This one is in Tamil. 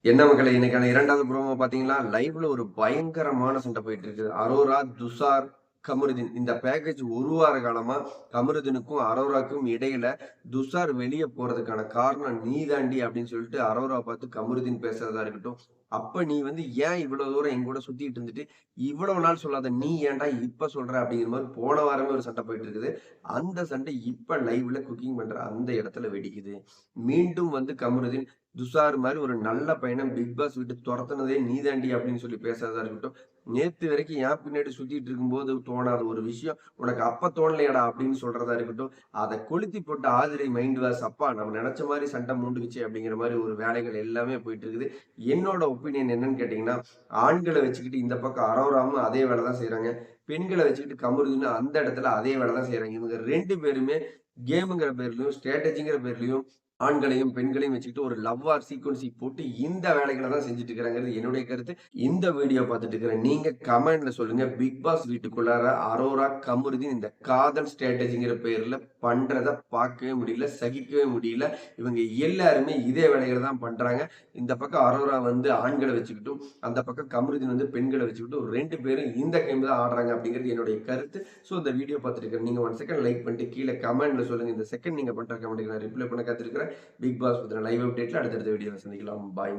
என்ன மக்களே இன்னைக்கான 2வது ப்ரோமோ பாத்தீங்களா? லைவ்ல ஒரு பயங்கரமான சண்டை போயிட்டு இருக்குது. அரோரா, துஷார், கமருதீன் இந்த பேக்கேஜ் 1 வார காலமா கமருதீனுக்கும், அரோராக்கும் இடையில துஷார் வெளிய போறதுக்கான காரணம் நீ தாண்டி அப்படின்னு சொல்லிட்டு அரோராவ பார்த்து கமருதீன் பேசுறதா இருக்கட்டும். அப்ப நீ வந்து ஏன் இவ்வளவு தூரம் என் கூட சுத்திட்டு இருந்துட்டு, இவ்வளவு நாள் சொல்லாத நீ ஏன்டா இப்ப சொல்ற அப்படிங்கிற மாரி போன வாரமே ஒரு சண்டை போயிட்டு இருக்குது. அந்த சண்டை இப்ப லைவ்ல குக்கிங் பண்ற அந்த இடத்துல வெடிக்குது. மீண்டும் வந்து கமருதீன் துஷார் மாதிரி ஒரு நல்ல பையனை பிக் பாஸ் விட்டு துரத்துனதே நீதாண்டி அப்படின்னு சொல்லி பேசுறதா இருக்கட்டும். நேத்து வரைக்கும் என் பின்னாடி சுத்திட்டு இருக்கும்போது தோணாத ஒரு விஷயம் உனக்கு அப்ப தோணலையாடா அப்படின்னு சொல்றதா இருக்கட்டும். அதை கொளுத்தி போட்டு ஆதிரை மைண்ட் வாஷ் அப்பா நம்ம நினைச்ச மாதிரி சண்டை மூண்டுக்குச்சு அப்படிங்கிற மாதிரி ஒரு வேலைகள் எல்லாமே போயிட்டு இருக்குது. என்னோட ஒப்பீனியன் என்னன்னு கேட்டீங்கன்னா, ஆண்களை வச்சுக்கிட்டு இந்த பக்கம் அரோராமும் அதே வேலை தான் செய்யறாங்க. பெண்களை வச்சுக்கிட்டு கமருதுன்னு அந்த இடத்துல அதே வேலை தான் செய்யறாங்க. இவங்க 2 பேருமே கேமுங்கிற பேர்லயும் ஸ்ட்ராட்டஜிங்கிற பேர்லயும் ஆண்களையும் பெண்களையும் வச்சுக்கிட்டு ஒரு லவ் ஆர் சீக்வன்சி போட்டு இந்த வேலைகளை தான் செஞ்சுட்டு இருக்கிறாங்கிறது என்னுடைய கருத்து. இந்த வீடியோ பார்த்துட்டு இருக்கிற நீங்க கமெண்ட்ல சொல்லுங்க. பிக் பாஸ் வீட்டுக்குள்ளார அரோரா கமருதீன் இந்த காதல் ஸ்ட்ராட்டஜிங்கிற பேர்ல பண்றத பார்க்கவே முடியல, சகிக்கவே முடியல. இவங்க எல்லாருமே இதே வேலைகளை தான் பண்றாங்க. இந்த பக்கம் அரோரா வந்து ஆண்களை வச்சுக்கிட்டும், அந்த பக்கம் கமருதீன் வந்து பெண்களை வச்சுக்கிட்டும் 2 பேரும் இந்த கேம் தான் ஆடுறாங்க அப்படிங்கிறது என்னுடைய கருத்து. ஸோ இந்த வீடியோ பார்த்துட்டு இருக்கிற நீங்க 1 செகண்ட் லைக் பண்ணிட்டு கீழே கமெண்ட்ல சொல்லுங்க. இந்த செகண்ட் நீங்க பண்ற கமெண்ட்டுக்கு நான் ரிப்ளை பண்ண காத்திருக்கிறேன். பிக் பாஸ் பத்தின லைவ் அப்டேட்ல அடுத்தடுத்த வீடியோல சந்திக்கலாம். பாய்.